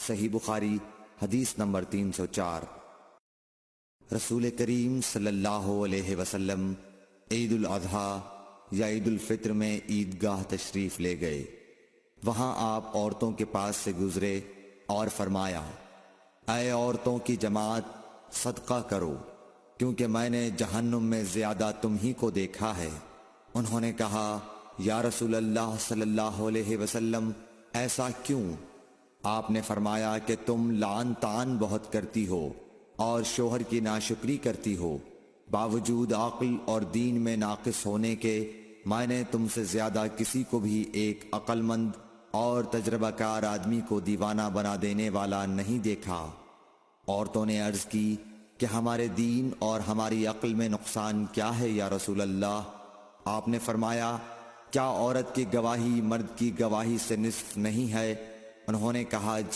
صحیح بخاری حدیث نمبر 304۔ رسول کریم صلی اللہ علیہ وسلم عید الاضحیٰ یا عید الفطر میں عیدگاہ تشریف لے گئے۔ وہاں آپ عورتوں کے پاس سے گزرے اور فرمایا، اے عورتوں کی جماعت، صدقہ کرو، کیونکہ میں نے جہنم میں زیادہ تم ہی کو دیکھا ہے۔ انہوں نے کہا، یا رسول اللہ صلی اللہ علیہ وسلم، ایسا کیوں؟ آپ نے فرمایا کہ تم لعن طعن بہت کرتی ہو اور شوہر کی ناشکری کرتی ہو، باوجود عقل اور دین میں ناقص ہونے کے میں نے تم سے زیادہ کسی کو بھی ایک عقل مند اور تجربہ کار آدمی کو دیوانہ بنا دینے والا نہیں دیکھا۔ عورتوں نے عرض کی کہ ہمارے دین اور ہماری عقل میں نقصان کیا ہے یا رسول اللہ؟ آپ نے فرمایا، کیا عورت کی گواہی مرد کی گواہی سے نصف نہیں ہے؟ انہوں نے کہا، جی